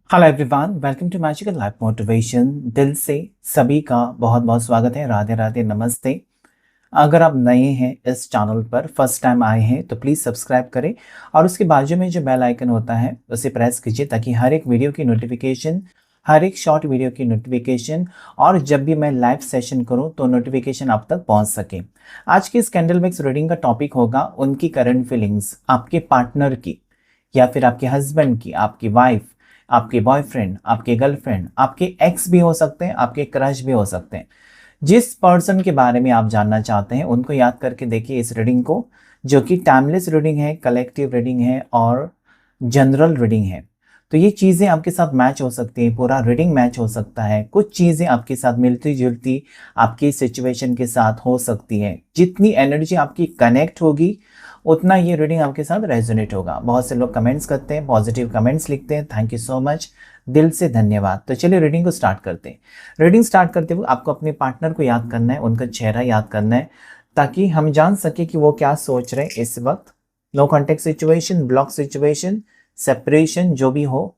Hello everyone, welcome to magical life motivation. दिल से सभी का बहुत बहुत स्वागत है। राधे राधे, नमस्ते। अगर आप नए हैं इस चैनल पर, फर्स्ट टाइम आए हैं, तो प्लीज़ सब्सक्राइब करें और उसके बाजू में जो बेल आइकन होता है उसे प्रेस कीजिए ताकि हर एक वीडियो की नोटिफिकेशन, हर एक शॉर्ट वीडियो की नोटिफिकेशन और जब भी मैं लाइव सेशन करूं तो नोटिफिकेशन आप तक पहुंच सके। आज की इस कैंडल मिक्स रीडिंग का टॉपिक होगा उनकी करंट फीलिंग्स, आपके पार्टनर की या फिर आपके हस्बैंड की, आपकी वाइफ, आपके बॉयफ्रेंड, आपके गर्लफ्रेंड, आपके एक्स भी हो सकते हैं, आपके क्रश भी हो सकते हैं। जिस पर्सन के बारे में आप जानना चाहते हैं उनको याद करके देखिए इस रीडिंग को, जो कि टाइमलेस रीडिंग है, कलेक्टिव रीडिंग है और जनरल रीडिंग है। तो ये चीज़ें आपके साथ मैच हो सकती हैं, पूरा रीडिंग मैच हो सकता है। कुछ चीज़ें आपके साथ मिलती जुलती आपकी सिचुएशन के साथ हो सकती है। जितनी एनर्जी आपकी कनेक्ट होगी उतना ये रीडिंग आपके साथ रेजोनेट होगा। बहुत से लोग कमेंट्स करते हैं, पॉजिटिव कमेंट्स लिखते हैं, थैंक यू सो मच, दिल से धन्यवाद। तो चलिए रीडिंग को स्टार्ट करते हैं। रीडिंग स्टार्ट करते हुए आपको अपने पार्टनर को याद करना है, उनका चेहरा याद करना है ताकि हम जान सके कि वो क्या सोच रहे हैं इस वक्त। No contact situation, block situation, separation, जो भी हो,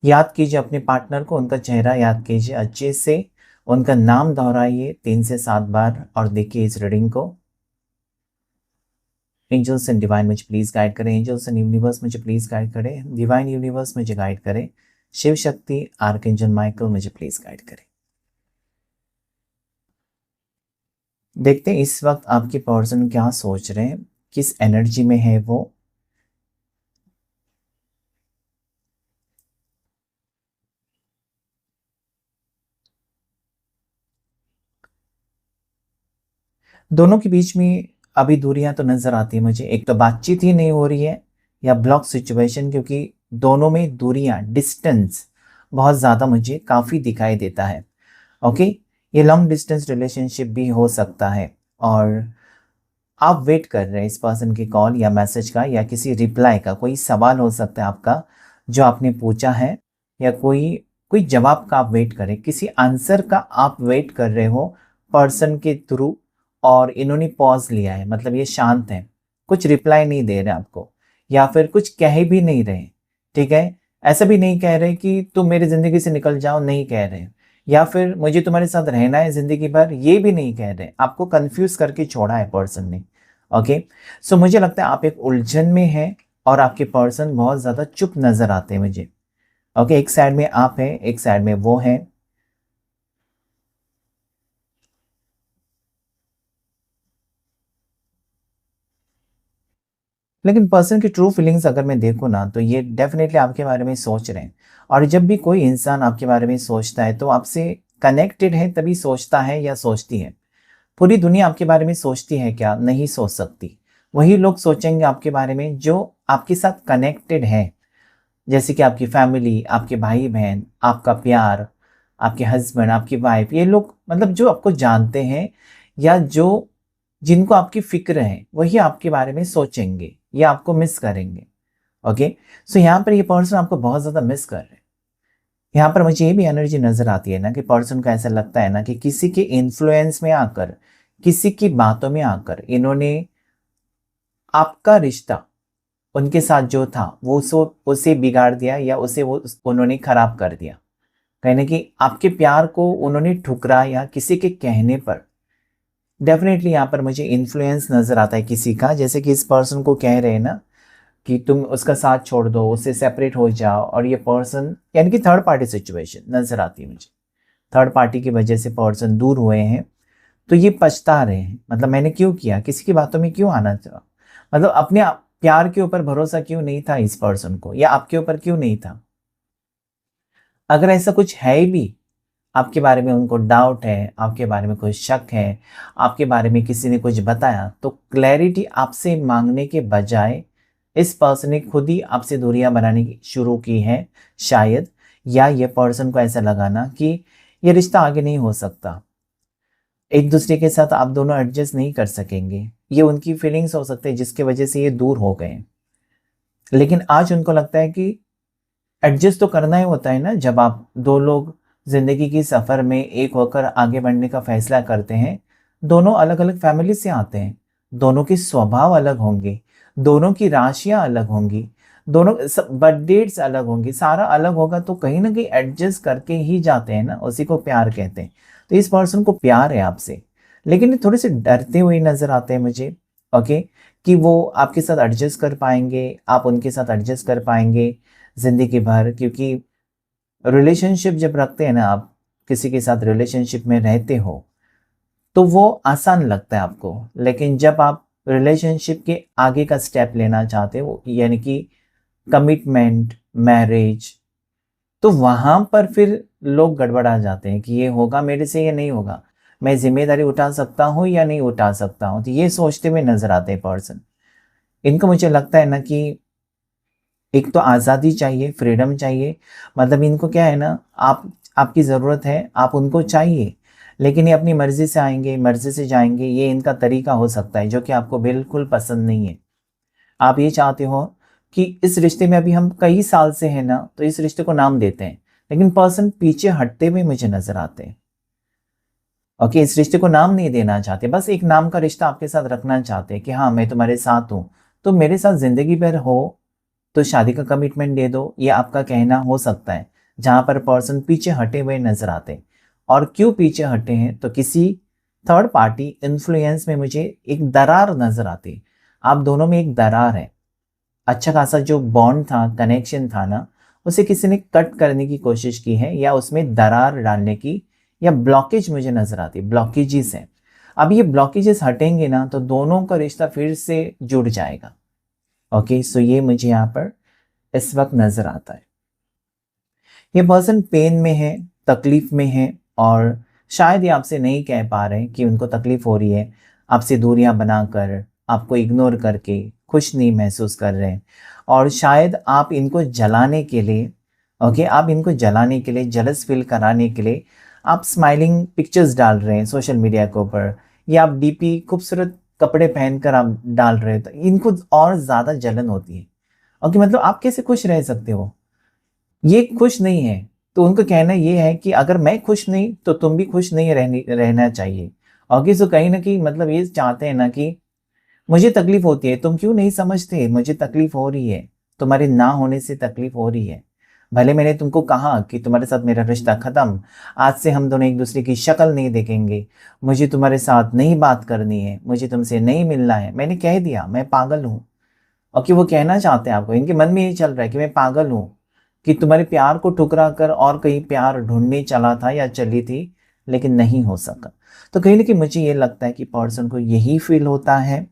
याद कीजिए अपने पार्टनर को, उनका चेहरा याद कीजिए अच्छे से, उनका नाम दोहराइए 3 से 7 बार और देखिए इस रीडिंग को। एंजल्स एंड डिवाइन मुझे प्लीज गाइड करें, एंजल्स एंड यूनिवर्स मुझे प्लीज गाइड करें, डिवाइन यूनिवर्स मुझे गाइड करें, शिव शक्ति आर्कएंजल माइकल मुझे प्लीज गाइड करें। देखते हैं इस वक्त आपके पर्सन क्या सोच रहे हैं, किस एनर्जी में है वो। दोनों के बीच में अभी दूरियां तो नजर आती है मुझे। एक तो बातचीत ही नहीं हो रही है या ब्लॉक सिचुएशन, क्योंकि दोनों में दूरियां, डिस्टेंस बहुत ज़्यादा मुझे काफ़ी दिखाई देता है। ओके, ये लॉन्ग डिस्टेंस रिलेशनशिप भी हो सकता है और आप वेट कर रहे हैं इस पर्सन की कॉल या मैसेज का या किसी रिप्लाई का। कोई सवाल हो सकता है आपका जो आपने पूछा है, या कोई कोई जवाब का आप वेट करें, किसी आंसर का आप वेट कर रहे हो पर्सन के थ्रू। और इन्होंने पॉज लिया है, मतलब ये शांत है, कुछ रिप्लाई नहीं दे रहे आपको या फिर कुछ कह भी नहीं रहे। ठीक है, ऐसा भी नहीं कह रहे कि तुम मेरी ज़िंदगी से निकल जाओ, नहीं कह रहे, या फिर मुझे तुम्हारे साथ रहना है ज़िंदगी भर, ये भी नहीं कह रहे। आपको कंफ्यूज करके छोड़ा है पर्सन ने। ओके, सो मुझे लगता है आप एक उलझन में हैं और आपके पर्सन बहुत ज़्यादा चुप नज़र आते हैं मुझे। ओके, एक साइड में आप हैं, एक साइड में वो हैं। लेकिन पर्सन की ट्रू फीलिंग्स अगर मैं देखूँ ना, तो ये डेफिनेटली आपके बारे में सोच रहे हैं। और जब भी कोई इंसान आपके बारे में सोचता है तो आपसे कनेक्टेड है तभी सोचता है या सोचती है। पूरी दुनिया आपके बारे में सोचती है क्या? नहीं सोच सकती। वही लोग सोचेंगे आपके बारे में जो आपके साथ कनेक्टेड है, जैसे कि आपकी फैमिली, आपके भाई बहन, आपका प्यार, आपके हस्बैंड, आपकी वाइफ। ये लोग मतलब जो आपको जानते हैं या जो जिनको आपकी फ़िक्र है, वही आपके बारे में सोचेंगे या आपको मिस करेंगे। ओके, सो यहाँ पर ये पर्सन आपको बहुत ज़्यादा मिस कर रहे हैं। यहाँ पर मुझे ये भी एनर्जी नज़र आती है ना कि पर्सन को ऐसा लगता है ना कि किसी के इन्फ्लुएंस में आकर, किसी की बातों में आकर इन्होंने आपका रिश्ता उनके साथ जो था वो उसे बिगाड़ दिया या उसे वो उन्होंने खराब कर दिया। कहीं ना कहीं आपके प्यार को उन्होंने ठुकराया किसी के कहने पर। डेफिनेटली यहाँ पर मुझे इन्फ्लुएंस नज़र आता है किसी का, जैसे कि इस पर्सन को कह रहे हैं ना कि तुम उसका साथ छोड़ दो, उससे सेपरेट हो जाओ। और ये पर्सन यानी कि थर्ड पार्टी सिचुएशन नज़र आती है मुझे। थर्ड पार्टी की वजह से पर्सन दूर हुए हैं तो ये पछता रहे हैं, मतलब मैंने क्यों किया, किसी की बातों में क्यों आना चाहा, मतलब अपने प्यार के ऊपर भरोसा क्यों नहीं था इस पर्सन को, या आपके ऊपर क्यों नहीं था। अगर ऐसा कुछ है भी, आपके बारे में उनको डाउट है, आपके बारे में कोई शक है, आपके बारे में किसी ने कुछ बताया, तो क्लैरिटी आपसे मांगने के बजाय इस पर्सन ने खुद ही आपसे दूरियां बनानी शुरू की है शायद। या ये पर्सन को ऐसा लगाना कि ये रिश्ता आगे नहीं हो सकता, एक दूसरे के साथ आप दोनों एडजस्ट नहीं कर सकेंगे। ये उनकी फीलिंग्स हो सकते हैं जिसकी वजह से ये दूर हो गए। लेकिन आज उनको लगता है कि एडजस्ट तो करना ही होता है ना, जब आप दो लोग जिंदगी की सफ़र में एक होकर आगे बढ़ने का फैसला करते हैं। दोनों अलग अलग फैमिली से आते हैं, दोनों के स्वभाव अलग होंगे, दोनों की राशियां अलग होंगी, दोनों बर्थ डेट्स अलग होंगी, सारा अलग होगा, तो कहीं ना कहीं एडजस्ट करके ही जाते हैं ना, उसी को प्यार कहते हैं। तो इस पर्सन को प्यार है आपसे, लेकिन ये थोड़े से डरते हुए नजर आते हैं मुझे। ओके, कि वो आपके साथ एडजस्ट कर पाएंगे, आप उनके साथ एडजस्ट कर पाएंगे जिंदगी भर। क्योंकि रिलेशनशिप जब रखते हैं ना, आप किसी के साथ रिलेशनशिप में रहते हो तो वो आसान लगता है आपको, लेकिन जब आप रिलेशनशिप के आगे का स्टेप लेना चाहते हो, यानी कि कमिटमेंट, मैरिज, तो वहां पर फिर लोग गड़बड़ा जाते हैं कि ये होगा मेरे से या नहीं होगा, मैं जिम्मेदारी उठा सकता हूँ या नहीं उठा सकता हूँ। तो ये सोचते हुए नजर आते हैं पर्सन। इनको मुझे लगता है ना कि एक तो आज़ादी चाहिए, फ्रीडम चाहिए। मतलब इनको क्या है ना, आपकी ज़रूरत है, आप उनको चाहिए, लेकिन ये अपनी मर्ज़ी से आएंगे, मर्ज़ी से जाएंगे, ये इनका तरीका हो सकता है जो कि आपको बिल्कुल पसंद नहीं है। आप ये चाहते हो कि इस रिश्ते में अभी हम कई साल से हैं ना, तो इस रिश्ते को नाम देते हैं, लेकिन पर्सन पीछे हटते हुए मुझे नज़र आते हैं। ओके, इस रिश्ते को नाम नहीं देना चाहते, बस एक नाम का रिश्ता आपके साथ रखना चाहते हैं कि हाँ मैं तुम्हारे साथ हूँ, तो मेरे साथ ज़िंदगी भर हो, तो शादी का कमिटमेंट दे दो, ये आपका कहना हो सकता है। जहां पर पर्सन पीछे हटे हुए नजर आते हैं। और क्यों पीछे हटे हैं, तो किसी थर्ड पार्टी इन्फ्लुएंस में मुझे एक दरार नजर आती है। आप दोनों में एक दरार है, अच्छा खासा जो बॉन्ड था, कनेक्शन था ना, उसे किसी ने कट करने की कोशिश की है, या उसमें दरार डालने की, या ब्लॉकेज मुझे नजर आती है, ब्लॉकेजेस हैं। अब ये ब्लॉकेजेस हटेंगे ना, तो दोनों का रिश्ता फिर से जुड़ जाएगा। ओके, सो ये मुझे यहाँ पर इस वक्त नजर आता है। ये पर्सन पेन में है, तकलीफ में है, और शायद ये आपसे नहीं कह पा रहे कि उनको तकलीफ हो रही है। आपसे दूरियां बनाकर, आपको इग्नोर करके खुश नहीं महसूस कर रहे हैं। और शायद आप इनको जलाने के लिए, ओके, आप इनको जलाने के लिए, जलस फील कराने के लिए आप स्माइलिंग पिक्चर्स डाल रहे हैं सोशल मीडिया के ऊपर, या आप डीपी खूबसूरत कपड़े पहनकर आप डाल रहे हैं, तो इनको और ज़्यादा जलन होती है। ओके, मतलब आप कैसे खुश रह सकते हो, ये खुश नहीं है। तो उनका कहना ये है कि अगर मैं खुश नहीं तो तुम भी खुश नहीं रहना चाहिए। ओके, सो कहीं ना कहीं मतलब ये चाहते हैं ना कि मुझे तकलीफ होती है, तुम क्यों नहीं समझते, मुझे तकलीफ हो रही है, तुम्हारे ना होने से तकलीफ हो रही है। भले मैंने तुमको कहा कि तुम्हारे साथ मेरा रिश्ता खत्म, आज से हम दोनों एक दूसरे की शक्ल नहीं देखेंगे, मुझे तुम्हारे साथ नहीं बात करनी है, मुझे तुमसे नहीं मिलना है, मैंने कह दिया मैं पागल हूँ। और कि वो कहना चाहते हैं आपको, इनके मन में ये चल रहा है कि मैं पागल हूँ, कि तुम्हारे प्यार को ठुकरा कर और कहीं प्यार ढूंढने चला था या चली थी, लेकिन नहीं हो सका। तो कहीं ना कहीं मुझे ये लगता है कि पर्सन को यही फील होता है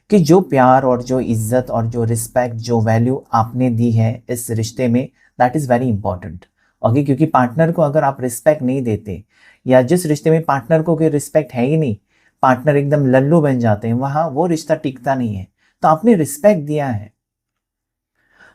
कि जो प्यार और जो इज्जत और जो रिस्पेक्ट, जो वैल्यू आपने दी है इस रिश्ते में, that is very important. Okay, क्योंकि पार्टनर को अगर आप रिस्पेक्ट नहीं देते, या जिस रिश्ते में पार्टनर को कोई रिस्पेक्ट है ही नहीं, पार्टनर एकदम लल्लू बन जाते हैं, वहाँ वो रिश्ता टिकता नहीं है। तो आपने रिस्पेक्ट दिया है,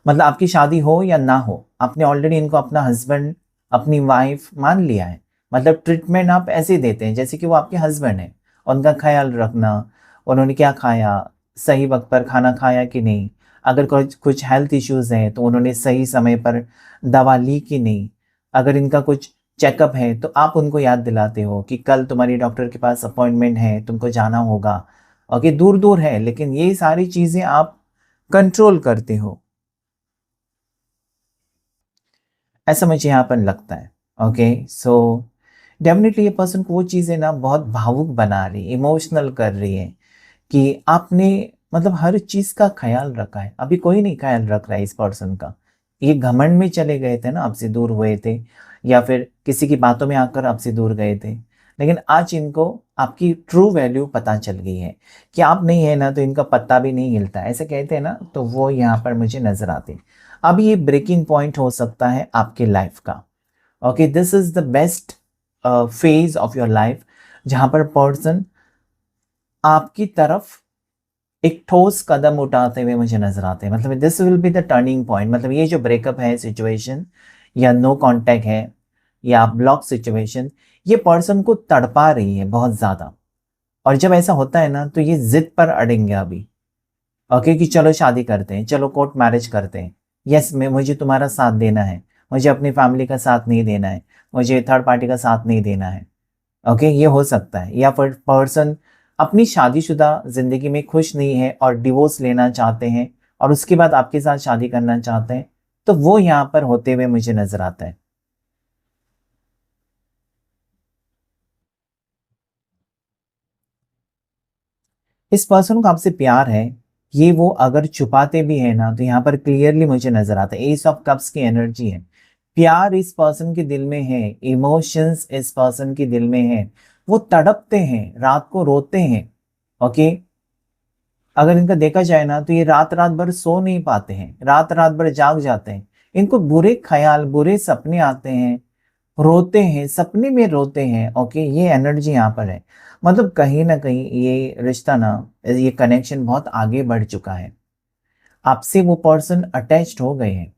मतलब आपकी शादी हो या ना हो, आपने ऑलरेडी इनको अपना हस्बैंड, अपनी वाइफ मान लिया है। मतलब ट्रीटमेंट आप ऐसे देते हैं जैसे कि वो आपके हस्बैंड हैं। उनका ख्याल रखना, उन्होंने क्या खाया, सही वक्त पर खाना खाया कि नहीं, अगर कुछ कुछ हेल्थ इश्यूज हैं तो उन्होंने सही समय पर दवा ली कि नहीं, अगर इनका कुछ चेकअप है तो आप उनको याद दिलाते हो कि कल तुम्हारी डॉक्टर के पास अपॉइंटमेंट है, तुमको जाना होगा। ओके, दूर दूर है, लेकिन ये सारी चीज़ें आप कंट्रोल करते हो, ऐसा मुझे यहाँ पर लगता है। ओके, सो डेफिनेटली ये पर्सन को वो चीज़ें ना बहुत भावुक बना रही, इमोशनल कर रही है कि आपने मतलब हर चीज़ का ख्याल रखा है। अभी कोई नहीं ख्याल रख रहा है इस पर्सन का। ये घमंड में चले गए थे ना, आपसे दूर हुए थे, या फिर किसी की बातों में आकर आपसे दूर गए थे, लेकिन आज इनको आपकी ट्रू वैल्यू पता चल गई है कि आप नहीं है ना, तो इनका पत्ता भी नहीं हिलता, ऐसे कहते हैं ना, तो वो यहाँ पर मुझे नजर आते हैं। अब ये ब्रेकिंग पॉइंट हो सकता है आपके लाइफ का। Okay, this is the best phase of your life, जहां पर पर्सन आपकी तरफ एक ठोस कदम उठाते हुए मुझे नजर आते हैं। मतलब this will be the turning point. मतलब ये जो ब्रेकअप है सिचुएशन, या नो कांटेक्ट है, या ब्लॉक सिचुएशन, ये पर्सन को तड़पा रही है बहुत ज्यादा। और जब ऐसा होता है ना, तो ये जिद पर अड़ेंगे अभी। ओके, कि चलो शादी करते हैं, चलो कोर्ट मैरिज करते हैं, यस मैं, मुझे तुम्हारा साथ देना है, मुझे अपनी फैमिली का साथ नहीं देना है, मुझे थर्ड पार्टी का साथ नहीं देना है। ओके, ये हो सकता है। या फिर पर्सन अपनी शादीशुदा जिंदगी में खुश नहीं है और डिवोर्स लेना चाहते हैं, और उसके बाद आपके साथ शादी करना चाहते हैं, तो वो यहाँ पर होते हुए मुझे नजर आता है। इस पर्सन को आपसे प्यार है, ये वो अगर छुपाते भी है ना, तो यहाँ पर क्लियरली मुझे नजर आता है, एस ऑफ कप्स की एनर्जी है। प्यार इस पर्सन के दिल में है, इमोशंस इस पर्सन के दिल में है। वो तड़पते हैं, रात को रोते हैं। ओके, अगर इनका देखा जाए ना, तो ये रात रात भर सो नहीं पाते हैं, रात रात भर जाग जाते हैं। इनको बुरे ख्याल, बुरे सपने आते हैं, रोते हैं, सपने में रोते हैं। ओके, ये एनर्जी यहाँ पर है। मतलब कहीं ना कहीं ये रिश्ता ना, ये कनेक्शन बहुत आगे बढ़ चुका है। आपसे वो पर्सन अटैच्ड हो गए हैं,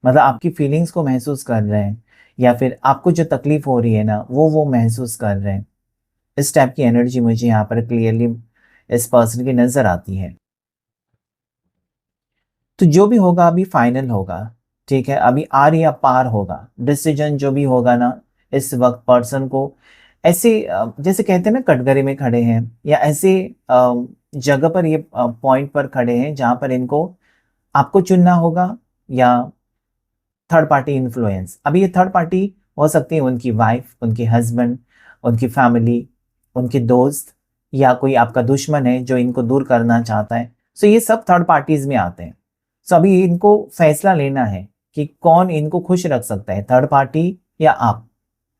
मतलब आपकी फीलिंग्स को महसूस कर रहे हैं, या फिर आपको जो तकलीफ हो रही है ना, वो महसूस कर रहे हैं। इस टाइप की एनर्जी मुझे यहाँ पर क्लियरली इस पर्सन की नजर आती है। तो जो भी होगा अभी फाइनल होगा, ठीक है, अभी आर या पार होगा। डिसीजन जो भी होगा ना, इस वक्त पर्सन को ऐसे जैसे कहते हैं ना, कटघरे में खड़े हैं, या ऐसे जगह पर, ये पॉइंट पर खड़े हैं जहां पर इनको आपको चुनना होगा, या थर्ड पार्टी इन्फ्लुएंस। अभी ये थर्ड पार्टी हो सकती है उनकी वाइफ, उनके हस्बैंड, उनकी फैमिली, उनके दोस्त, या कोई आपका दुश्मन है जो इनको दूर करना चाहता है। सो ये सब थर्ड पार्टीज में आते हैं। सो अभी इनको फैसला लेना है कि कौन इनको खुश रख सकता है, थर्ड पार्टी या आप।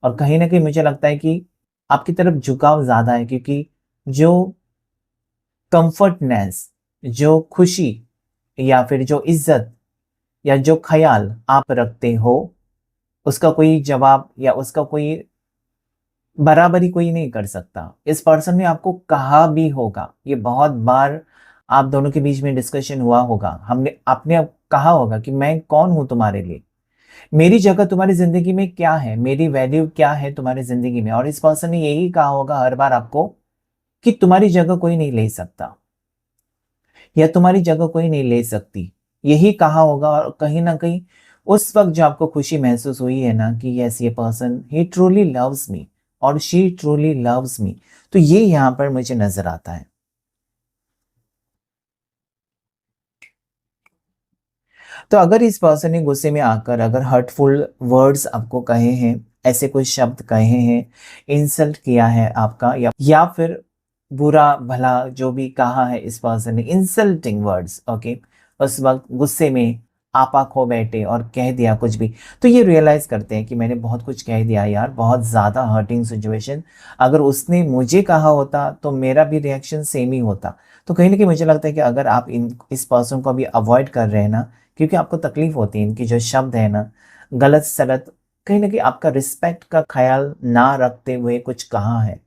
और कहीं ना कहीं मुझे लगता है कि आपकी तरफ झुकाव ज्यादा है, क्योंकि जो कंफर्टनेस, जो खुशी, या फिर जो इज्जत, या जो ख्याल आप रखते हो, उसका कोई जवाब या उसका कोई बराबरी कोई नहीं कर सकता। इस पर्सन ने आपको कहा भी होगा, ये बहुत बार आप दोनों के बीच में डिस्कशन हुआ होगा, हमने आपने कहा होगा कि मैं कौन हूं तुम्हारे लिए, मेरी जगह तुम्हारी जिंदगी में क्या है, मेरी वैल्यू क्या है तुम्हारी जिंदगी में। और इस पर्सन ने यही कहा होगा हर बार आपको कि तुम्हारी जगह कोई नहीं ले सकता, या तुम्हारी जगह कोई नहीं ले सकती, यही कहा होगा। और कहीं ना कहीं उस वक्त जो आपको खुशी महसूस हुई है ना, कि यस, ये पर्सन ही ट्रूली लव्स मी, और शी ट्रूली लव्स मी, तो ये यहाँ पर मुझे नजर आता है। तो अगर इस पर्सन ने गुस्से में आकर अगर हर्टफुल वर्ड्स आपको कहे हैं, ऐसे कोई शब्द कहे हैं, इंसल्ट किया है आपका, या फिर बुरा भला जो भी कहा है इस पर्सन ने, इंसल्टिंग वर्ड्स, ओके, उस वक्त गुस्से में आपा खो बैठे और कह दिया कुछ भी, तो ये रियलाइज करते हैं कि मैंने बहुत कुछ कह दिया यार, बहुत ज़्यादा हर्टिंग सिचुएशन। अगर उसने मुझे कहा होता तो मेरा भी रिएक्शन सेम ही होता। तो कहीं ना कहीं मुझे लगता है कि अगर आप इस पर्सन को अभी अवॉइड कर रहे हैं ना, क्योंकि आपको तकलीफ होती है, इनकी जो शब्द है ना, गलत सलत, कहीं ना कहीं आपका रिस्पेक्ट का ख्याल ना रखते हुए कुछ कहा है,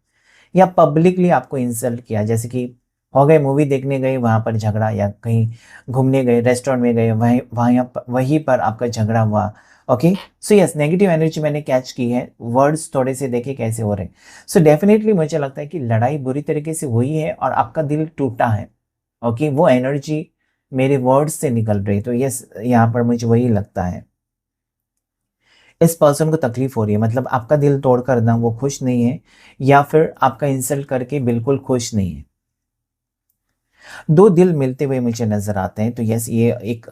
या पब्लिकली आपको इंसल्ट किया। जैसे कि हो गए मूवी देखने गए, वहां पर झगड़ा, या कहीं घूमने गए, रेस्टोरेंट में गए, वहीं पर आपका झगड़ा हुआ। Okay, so yes, negative energy मैंने कैच की है, वर्ड्स थोड़े से देखे कैसे हो रहे हैं। सो डेफिनेटली मुझे लगता है कि लड़ाई बुरी तरीके से हुई है और आपका दिल टूटा है। ओके, वो एनर्जी मेरे वर्ड्स से निकल रही, तो यस, यहाँ पर मुझे वही लगता है। इस पर्सन को तकलीफ हो रही है, मतलब आपका दिल तोड़कर ना वो खुश नहीं है, या फिर आपका इंसल्ट करके बिल्कुल खुश नहीं है। दो दिल मिलते हुए मुझे नजर आते हैं। तो यस, ये एक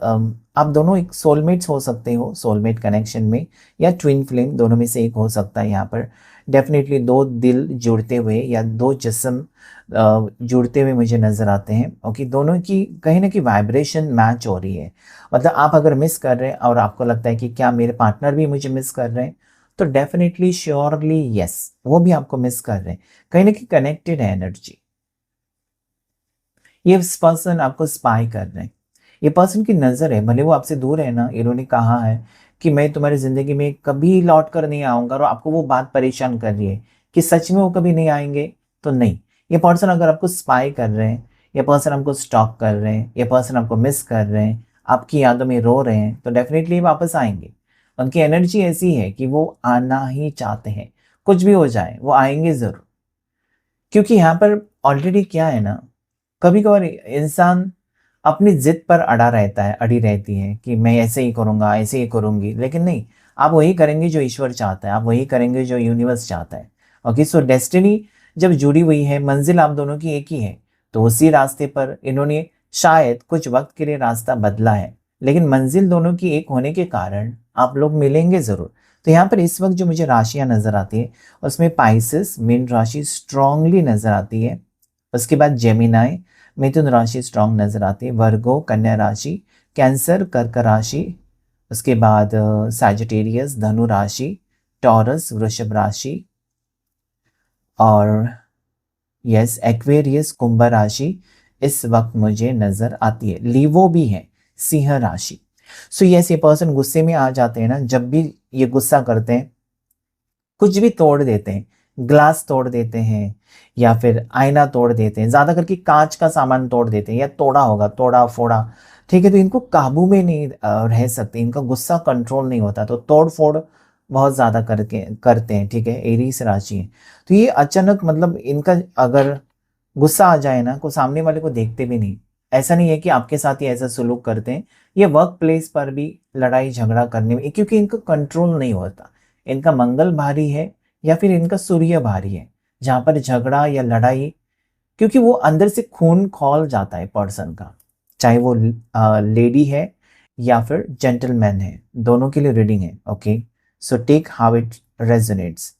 आप दोनों एक सोलमेट्स हो सकते हो, सोलमेट कनेक्शन में, या ट्विन फ्लेम, दोनों में से एक हो सकता है यहाँ पर। डेफिनेटली दो दिल जुड़ते हुए, या दो जिस्म जुड़ते हुए मुझे नजर आते हैं। ओके, दोनों की कहीं ना कहीं वाइब्रेशन मैच हो रही है। मतलब आप अगर मिस कर रहे हैं और आपको लगता है कि क्या मेरे पार्टनर भी मुझे मिस कर रहे हैं, तो डेफिनेटली श्योरली यस, वो भी आपको मिस कर रहे हैं। कहीं ना कहीं कनेक्टेड है एनर्जी। ये पर्सन आपको स्पाई कर रहे हैं, ये पर्सन की नज़र है, भले वो आपसे दूर है ना, इन्होंने कहा है कि मैं तुम्हारी ज़िंदगी में कभी लौट कर नहीं आऊँगा, और आपको वो बात परेशान कर रही है कि सच में वो कभी नहीं आएंगे। तो नहीं, ये पर्सन अगर आपको स्पाई कर रहे हैं, ये पर्सन आपको स्टॉक कर रहे हैं, ये पर्सन आपको मिस कर रहे हैं, आपकी यादों में रो रहे हैं, तो डेफिनेटली वापस आएंगे। उनकी एनर्जी ऐसी है कि वो आना ही चाहते हैं, कुछ भी हो जाए वो आएंगे ज़रूर। क्योंकि यहाँ पर ऑलरेडी क्या है ना, कभी कभार इंसान अपनी जिद पर अड़ा रहता है, अड़ी रहती है कि मैं ऐसे ही करूँगा, ऐसे ही करूँगी, लेकिन नहीं, आप वही करेंगे जो ईश्वर चाहता है, आप वही करेंगे जो यूनिवर्स चाहता है। ओके, सो डेस्टिनी जब जुड़ी हुई है, मंजिल आप दोनों की एक ही है, तो उसी रास्ते पर इन्होंने शायद कुछ वक्त के लिए रास्ता बदला है, लेकिन मंजिल दोनों की एक होने के कारण आप लोग मिलेंगे ज़रूर। तो यहाँ पर इस वक्त जो मुझे राशियाँ नज़र आती है, उसमें पाइसेस मीन राशि स्ट्रांगली नज़र आती है। उसके बाद जेमिनाई मिथुन राशि स्ट्रांग नज़र आती है। वर्गो कन्या राशि, कैंसर कर्क राशि, उसके बाद सैजिटेरियस धनु राशि, टॉरस वृषभ राशि, और यस एक्वेरियस कुंभ राशि इस वक्त मुझे नजर आती है। लीवो भी है सिंह राशि। सो यस ये पर्सन गुस्से में आ जाते हैं ना, जब भी ये गुस्सा करते हैं कुछ भी तोड़ देते हैं, ग्लास तोड़ देते हैं या फिर आईना तोड़ देते हैं, ज्यादा करके कांच का सामान तोड़ देते हैं या तोड़ा होगा, तोड़ा फोड़ा, ठीक है। तो इनको काबू में नहीं रह सकते, इनका गुस्सा कंट्रोल नहीं होता, तो तोड़ फोड़ बहुत ज्यादा करके करते हैं, ठीक है। एरीस राशि है, तो ये अचानक मतलब इनका अगर गुस्सा आ जाए ना, को सामने वाले को देखते भी नहीं। ऐसा नहीं है कि आपके साथ ही ऐसा सुलूक करते हैं, ये वर्क प्लेस पर भी लड़ाई झगड़ा करने में, क्योंकि इनका कंट्रोल नहीं होता। इनका मंगल भारी है या फिर इनका सूर्य भारी है, जहां पर झगड़ा या लड़ाई, क्योंकि वो अंदर से खून खौल जाता है पर्सन का, चाहे वो लेडी है या फिर जेंटलमैन है, दोनों के लिए रीडिंग है। Okay, so take how it resonates.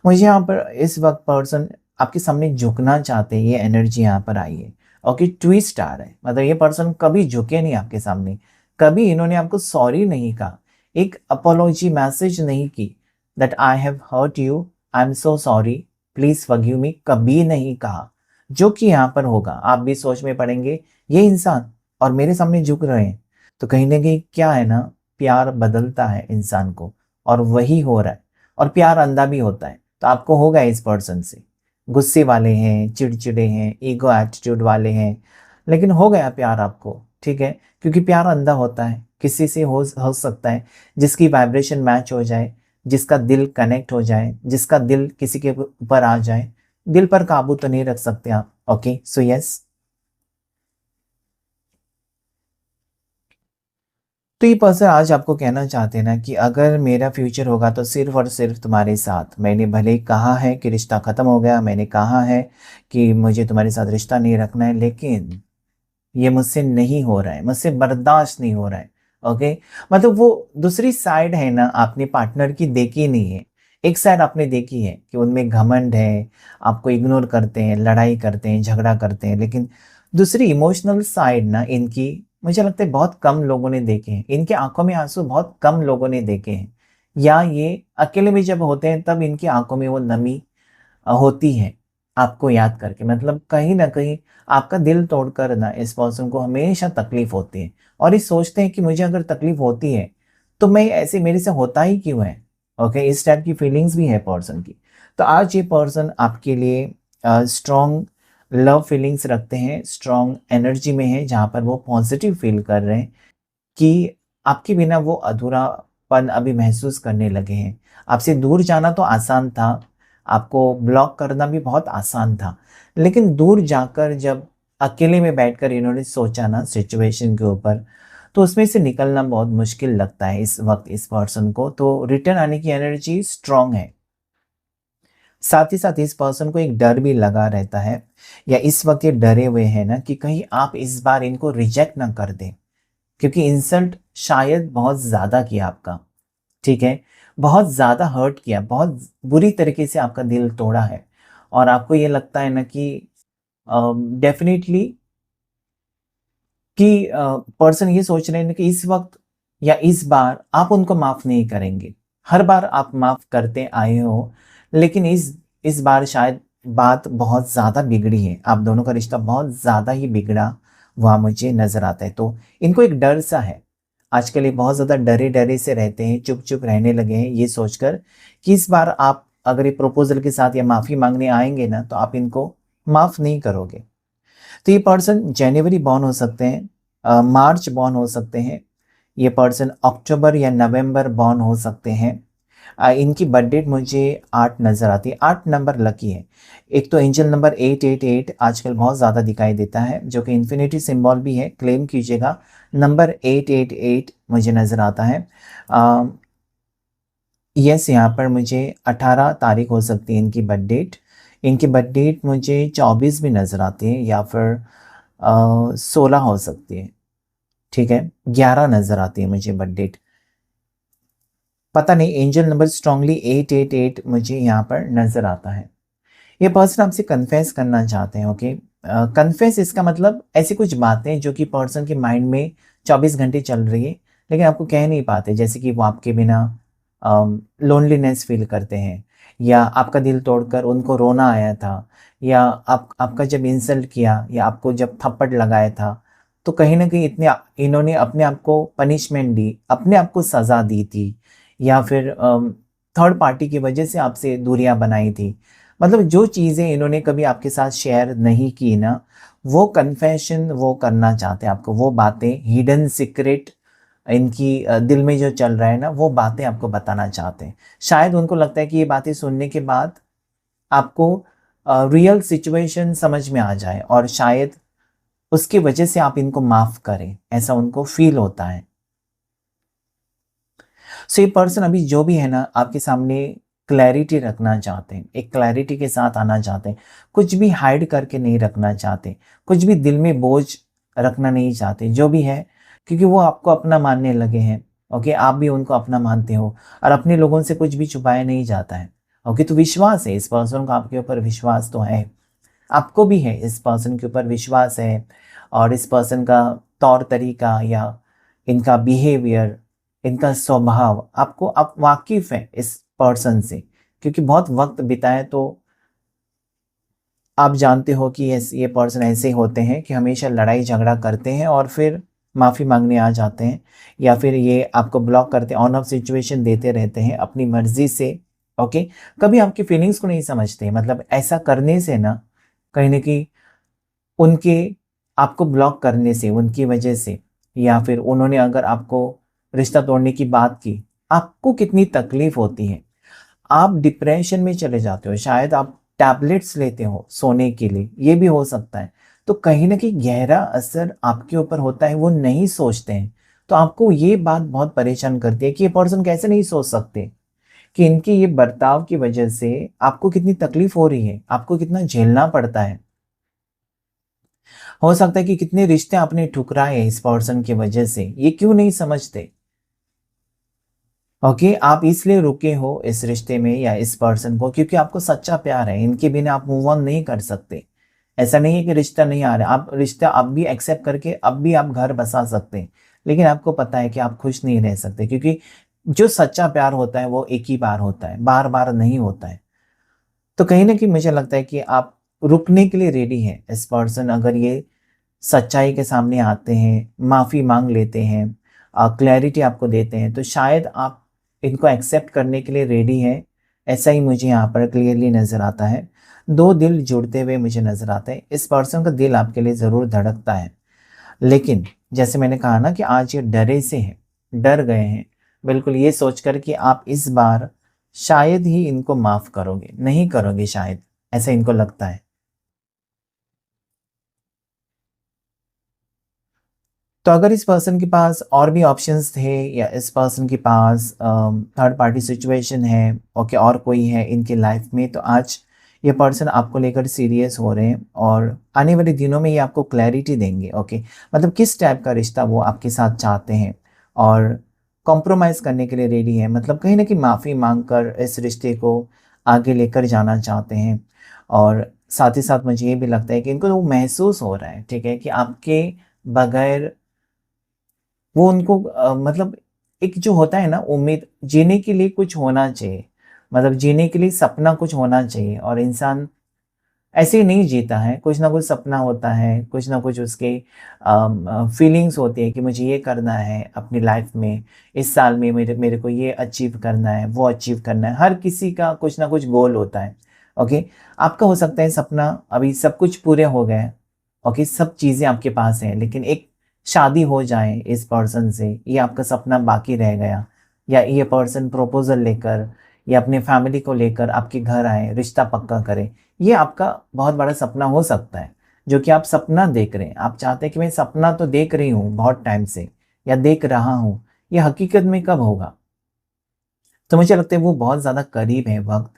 मुझे यहाँ पर इस वक्त पर्सन आपके सामने झुकना चाहते हैं, ये एनर्जी यहाँ पर आई है। ओके, ट्विस्ट आ रहा है, मतलब ये पर्सन कभी झुके नहीं आपके सामने, कभी इन्होंने आपको सॉरी नहीं कहा, एक अपोलॉजी मैसेज नहीं की, that I have hurt you, I am so sorry, please forgive me, कभी नहीं कहा। जो कि यहाँ पर होगा, आप भी सोच में पड़ेंगे ये इंसान और मेरे सामने झुक रहे हैं, तो कहीं ना कहीं क्या है ना, प्यार बदलता है इंसान को, और वही हो रहा है। और प्यार अंधा भी होता है, तो आपको होगा इस पर्सन से, गुस्से वाले हैं, चिड़चिड़े हैं, ईगो एटीट्यूड वाले हैं, लेकिन हो गया प्यार आपको, ठीक है। क्योंकि प्यार अंधा होता है, किसी से हो सकता है जिसकी वाइब्रेशन मैच हो जाए, जिसका दिल कनेक्ट हो जाए, जिसका दिल किसी के ऊपर आ जाए। दिल पर काबू तो नहीं रख सकते आप। ओके, सो यस, तो ये पर्सन आज आपको कहना चाहते हैं ना कि अगर मेरा फ्यूचर होगा तो सिर्फ और सिर्फ तुम्हारे साथ। मैंने भले ही कहा है कि रिश्ता ख़त्म हो गया, मैंने कहा है कि मुझे तुम्हारे साथ रिश्ता नहीं रखना है, लेकिन ये मुझसे नहीं हो रहा है, मुझसे बर्दाश्त नहीं हो रहा है। ओके, मतलब वो दूसरी साइड है ना, आपने पार्टनर की देखी नहीं है। एक साइड आपने देखी है कि उनमें घमंड है, आपको इग्नोर करते हैं, लड़ाई करते हैं, झगड़ा करते हैं, लेकिन दूसरी इमोशनल साइड ना इनकी, मुझे लगता है बहुत कम लोगों ने देखे हैं। इनके आंखों में आंसू बहुत कम लोगों ने देखे हैं, या ये अकेले में जब होते हैं तब इनकी आंखों में वो नमी होती है आपको याद करके। मतलब कहीं ना कहीं आपका दिल तोड़कर ना इस पर्सन को हमेशा तकलीफ होती है, और ये सोचते हैं कि मुझे अगर तकलीफ होती है तो मैं ऐसे, मेरे से होता ही क्यों है। ओके, इस टाइप की फीलिंग्स भी है पर्सन की। तो आज ये पर्सन आपके लिए स्ट्रॉन्ग लव फीलिंग्स रखते हैं, स्ट्रॉन्ग एनर्जी में है, जहाँ पर वो पॉजिटिव फील कर रहे हैं कि आपके बिना वो अधूरापन अभी महसूस करने लगे हैं। आपसे दूर जाना तो आसान था, आपको ब्लॉक करना भी बहुत आसान था, लेकिन दूर जाकर जब अकेले में बैठकर इन्होंने सोचा ना सिचुएशन के ऊपर, तो उसमें से निकलना बहुत मुश्किल लगता है इस वक्त इस पर्सन को। तो रिटर्न आने की एनर्जी स्ट्रांग है। साथ ही साथ इस पर्सन को एक डर भी लगा रहता है, या इस वक्त ये डरे हुए हैं ना कि कहीं आप इस बार इनको रिजेक्ट ना कर दें, क्योंकि इंसल्ट शायद बहुत ज़्यादा किया आपका, ठीक है। बहुत ज़्यादा हर्ट किया, बहुत बुरी तरीके से आपका दिल तोड़ा है, और आपको ये लगता है ना कि डेफिनेटली कि पर्सन ये सोच रहे हैं कि इस वक्त या इस बार आप उनको माफ़ नहीं करेंगे। हर बार आप माफ़ करते आए हो, लेकिन इस बार शायद बात बहुत ज़्यादा बिगड़ी है, आप दोनों का रिश्ता बहुत ज़्यादा ही बिगड़ा हुआ मुझे नज़र आता है। तो इनको एक डर सा है, आजकल ये बहुत ज़्यादा डरे-डरे से रहते हैं, चुप-चुप रहने लगे हैं, ये सोचकर कि इस बार आप अगर ये प्रपोज़ल के साथ या माफ़ी माँगने आएँगे ना, तो आप इनको माफ़ नहीं करोगे। तो ये पर्सन जनवरी बॉर्न हो सकते हैं, मार्च बॉर्न हो सकते हैं, ये पर्सन अक्टूबर या नवंबर बॉर्न हो सकते हैं। इनकी बर्थ डेट मुझे 8 नज़र आती है, 8 नंबर लकी है। एक तो एंजल नंबर 888 आजकल बहुत ज़्यादा दिखाई देता है, जो कि इन्फिनिटी सिंबल भी है, क्लेम कीजिएगा। नंबर 888 मुझे नज़र आता है। यस, यहाँ पर मुझे 18 तारीख हो सकती है इनकी बर्थ डेट। इनकी बर्थ डेट मुझे 24 भी नज़र आती है, या फिर 16 हो सकती है, ठीक है, 11 नज़र आती है मुझे बर्थ डेट। पता नहीं, एंजल नंबर स्ट्रांगली 888 मुझे यहाँ पर नज़र आता है। ये पर्सन आपसे कन्फेस करना चाहते हैं, ओके। कन्फेस इसका मतलब ऐसी कुछ बातें जो कि पर्सन के माइंड में 24 घंटे चल रही है, लेकिन आपको कह नहीं पाते, जैसे कि वो आपके बिना लोनलीनेस फील करते हैं, या आपका दिल तोड़कर उनको रोना आया था, या आपका जब इंसल्ट किया या आपको जब थप्पड़ लगाया था, तो कहीं न कहीं इन्होंने अपने आप को पनिशमेंट दी, अपने आप को सज़ा दी थी, या फिर थर्ड पार्टी की वजह से आपसे दूरियाँ बनाई थी। मतलब जो चीज़ें इन्होंने कभी आपके साथ शेयर नहीं की ना, वो कन्फेशन वो करना चाहते हैं आपको, वो बातें हिडन सीक्रेट इनकी दिल में जो चल रहा है ना, वो बातें आपको बताना चाहते हैं। शायद उनको लगता है कि ये बातें सुनने के बाद आपको रियल सिचुएशन समझ में आ जाए और शायद उसकी वजह से आप इनको माफ़ करें, ऐसा उनको फ़ील होता है। सो ये पर्सन अभी जो भी है ना, आपके सामने क्लैरिटी रखना चाहते हैं, एक क्लैरिटी के साथ आना चाहते हैं, कुछ भी हाइड करके नहीं रखना चाहते, कुछ भी दिल में बोझ रखना नहीं चाहते, जो भी है, क्योंकि वो आपको अपना मानने लगे हैं, ओके, आप भी उनको अपना मानते हो, और अपने लोगों से कुछ भी छुपाया नहीं जाता है, ओके। तो विश्वास है इस पर्सन को आपके ऊपर, विश्वास तो है, आपको भी है इस पर्सन के ऊपर विश्वास है, और इस पर्सन का तौर तरीका या इनका बिहेवियर, इनका स्वभाव, आपको आप वाकिफ़ हैं इस पर्सन से, क्योंकि बहुत वक़्त बिताया तो आप जानते हो कि ये पर्सन ऐसे होते हैं कि हमेशा लड़ाई झगड़ा करते हैं और फिर माफ़ी माँगने आ जाते हैं, या फिर ये आपको ब्लॉक करते हैं, ऑन ऑफ सिचुएशन देते रहते हैं अपनी मर्ज़ी से, ओके। कभी आपकी फीलिंग्स को नहीं समझते, मतलब ऐसा करने से ना, कहीं न कहीं उनके आपको ब्लॉक करने से, उनकी वजह से, या फिर उन्होंने अगर आपको रिश्ता तोड़ने की बात की, आपको कितनी तकलीफ़ होती है। आप डिप्रेशन में चले जाते हो, शायद आप टैबलेट्स लेते हो सोने के लिए, ये भी हो सकता है। तो कहीं न कहीं गहरा असर आपके ऊपर होता है, वो नहीं सोचते हैं। तो आपको ये बात बहुत परेशान करती है कि ये पर्सन कैसे नहीं सोच सकते कि इनके ये बर्ताव की वजह से आपको कितनी तकलीफ़ हो रही है, आपको कितना झेलना पड़ता है। हो सकता है कि कितने रिश्ते आपने ठुकराए इस पर्सन की वजह से, ये क्यों नहीं समझते? ओके, आप इसलिए रुके हो इस रिश्ते में या इस पर्सन को क्योंकि आपको सच्चा प्यार है, इनके बिना आप मूव ऑन नहीं कर सकते। ऐसा नहीं है कि रिश्ता नहीं आ रहा, आप रिश्ता अब भी एक्सेप्ट करके अब भी आप घर बसा सकते हैं, लेकिन आपको पता है कि आप खुश नहीं रह सकते, क्योंकि जो सच्चा प्यार होता है वो एक ही बार होता है, बार-बार नहीं होता है। तो कहीं न कहीं मुझे लगता है कि आप रुकने के लिए रेडी हैं। इस पर्सन अगर ये सच्चाई के सामने आते हैं, माफ़ी माँग लेते हैं, क्लैरिटी आपको देते हैं, तो शायद आप इनको एक्सेप्ट करने के लिए रेडी हैं। ऐसा ही मुझे यहाँ पर क्लियरली नज़र आता है। 2 दिल जुड़ते हुए मुझे नज़र आते हैं। इस पर्सन का दिल आपके लिए ज़रूर धड़कता है। लेकिन जैसे मैंने कहा ना कि आज ये डरे से हैं, डर गए हैं, बिल्कुल ये सोचकर कि आप इस बार शायद ही इनको माफ़ करोगे, नहीं करोगे शायद, ऐसा इनको लगता है। तो अगर इस पर्सन के पास और भी ऑप्शंस थे, या इस पर्सन के पास थर्ड पार्टी सिचुएशन है, ओके, और कोई है इनकी लाइफ में, तो आज ये पर्सन आपको लेकर सीरियस हो रहे हैं और आने वाले दिनों में ये आपको क्लैरिटी देंगे, ओके। मतलब किस टाइप का रिश्ता वो आपके साथ चाहते हैं और कॉम्प्रोमाइज़ करने के लिए रेडी है, मतलब कहीं ना कहीं माफ़ी मांग कर इस रिश्ते को आगे लेकर जाना चाहते हैं। और साथ ही साथ मुझे ये भी लगता है कि इनको वो महसूस हो रहा है, ठीक है, कि आपके बगैर वो उनको मतलब एक जो होता है ना उम्मीद, जीने के लिए कुछ होना चाहिए, मतलब जीने के लिए सपना कुछ होना चाहिए, और इंसान ऐसे ही नहीं जीता है, कुछ ना कुछ सपना होता है, कुछ ना कुछ उसके फीलिंग्स होती है कि मुझे ये करना है अपनी लाइफ में, इस साल में मेरे मेरे को ये अचीव करना है, वो अचीव करना है, हर किसी का कुछ ना कुछ गोल होता है, ओके। आपका हो सकता है सपना अभी सब कुछ पूरे हो गए, ओके, सब चीज़ें आपके पास हैं, लेकिन एक शादी हो जाए इस पर्सन से, ये आपका सपना बाकी रह गया, या ये पर्सन प्रपोज़ल लेकर या अपने फैमिली को लेकर आपके घर आए, रिश्ता पक्का करे, ये आपका बहुत बड़ा सपना हो सकता है, जो कि आप सपना देख रहे हैं। आप चाहते हैं कि मैं सपना तो देख रही हूँ बहुत टाइम से, या देख रहा हूँ, ये हकीकत में कब होगा? तो मुझे लगता है वो बहुत ज़्यादा करीब है वक़्त,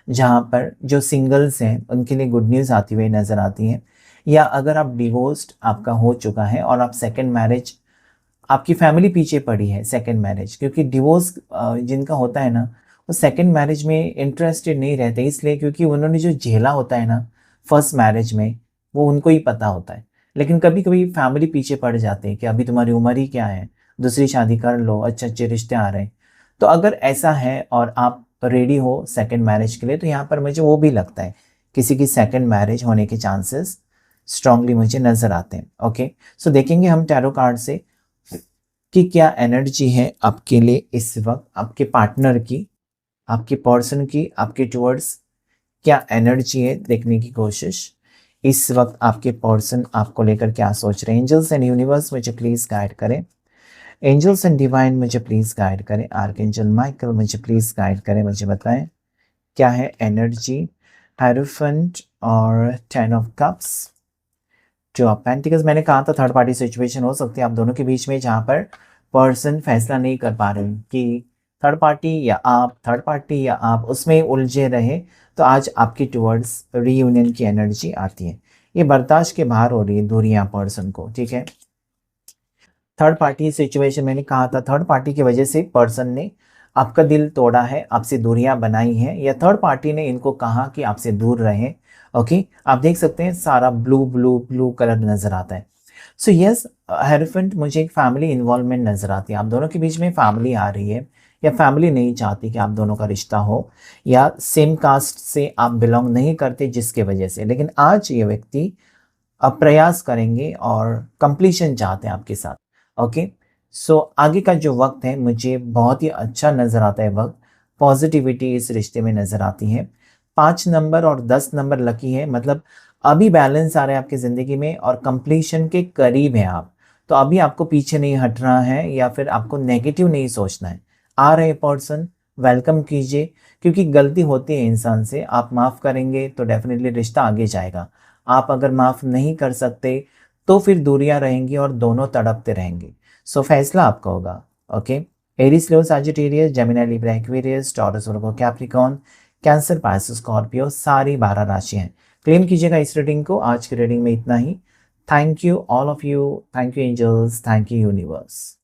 जहाँ पर जो सिंगल्स हैं, उनके लिए गुड न्यूज़ आती हुई नज़र आती है। या अगर आप डिवोर्स्ड आपका हो चुका है और आप सेकंड मैरिज, आपकी फैमिली पीछे पड़ी है सेकंड मैरिज, क्योंकि डिवोर्स जिनका होता है ना वो सेकंड मैरिज में इंटरेस्टेड नहीं रहते, इसलिए क्योंकि उन्होंने जो झेला होता है ना फर्स्ट मैरिज में वो उनको ही पता होता है। लेकिन कभी कभी फैमिली पीछे पड़ जाते हैं कि अभी तुम्हारी उम्र ही क्या है, दूसरी शादी कर लो, अच्छे अच्छे रिश्ते आ रहे हैं। तो अगर ऐसा है और आप रेडी हो सेकंड मैरिज के लिए, तो यहाँ पर मुझे वो भी लगता है किसी की सेकंड मैरिज होने के चांसेस स्ट्रांगली मुझे नजर आते हैं। ओके, सो देखेंगे हम टैरो कार्ड से कि क्या एनर्जी है आपके लिए इस वक्त, आपके पार्टनर की, आपके पर्सन की, आपके टुवर्ड्स क्या एनर्जी है देखने की कोशिश। इस वक्त आपके पर्सन आपको लेकर क्या सोच रहे हैं। एंजल्स एंड यूनिवर्स मुझे प्लीज गाइड करें, एंजल्स एंड डिवाइन मुझे प्लीज गाइड करें, आर्कएंजल माइकल मुझे प्लीज गाइड करें, मुझे बताएं क्या है एनर्जी। हायरोफेंट और 10 ऑफ कप्स, जो ऑफ पेंटिकल्स, मैंने कहा था थर्ड पार्टी सिचुएशन हो सकती है आप दोनों के बीच में, जहाँ पर पर्सन फैसला नहीं कर पा रहे हैं कि थर्ड पार्टी या आप, थर्ड पार्टी या आप, उसमें उलझे रहे। तो आज आपकी टुवर्ड्स रीयूनियन की एनर्जी आती है, ये बर्दाश्त के बाहर हो रही है दूरियां पर्सन को, ठीक है। थर्ड पार्टी सिचुएशन, मैंने कहा था थर्ड पार्टी की वजह से पर्सन ने आपका दिल तोड़ा है, आपसे दूरियां बनाई हैं, या थर्ड पार्टी ने इनको कहा कि आपसे दूर रहें। ओके, आप देख सकते हैं सारा ब्लू ब्लू ब्लू कलर नजर आता है। सो यस हेरोफेंट, मुझे एक फैमिली इन्वॉल्वमेंट नजर आती है, आप दोनों के बीच में फैमिली आ रही है, या फैमिली नहीं चाहती कि आप दोनों का रिश्ता हो, या सेम कास्ट से आप बिलोंग नहीं करते जिसके वजह से। लेकिन आज ये व्यक्ति अब प्रयास करेंगे और कंप्लीशन चाहते हैं आपके साथ। ओके, सो आगे का जो वक्त है मुझे बहुत ही अच्छा नज़र आता है वक्त, पॉजिटिविटी इस रिश्ते में नज़र आती है। 5 नंबर और 10 नंबर लकी है, मतलब अभी बैलेंस आ रहा है आपकी ज़िंदगी में और कंप्लीशन के करीब हैं आप। तो अभी आपको पीछे नहीं हटना है या फिर आपको नेगेटिव नहीं सोचना है। आ रहे पर्सन वेलकम कीजिए, क्योंकि गलती होती है इंसान से, आप माफ़ करेंगे तो डेफिनेटली रिश्ता आगे जाएगा। आप अगर माफ़ नहीं कर सकते तो फिर दूरियां रहेंगी और दोनों तड़पते रहेंगे। सो फैसला आपका होगा। Okay, Aries, Leo, Sagittarius, Gemini, Libra, Aquarius, Taurus, Virgo, Capricorn, Cancer, Pisces, Scorpio, सारी 12 राशि हैं। क्लेम कीजिएगा इस रीडिंग को। आज की रीडिंग में इतना ही। Thank you all of you, thank you angels, thank you universe.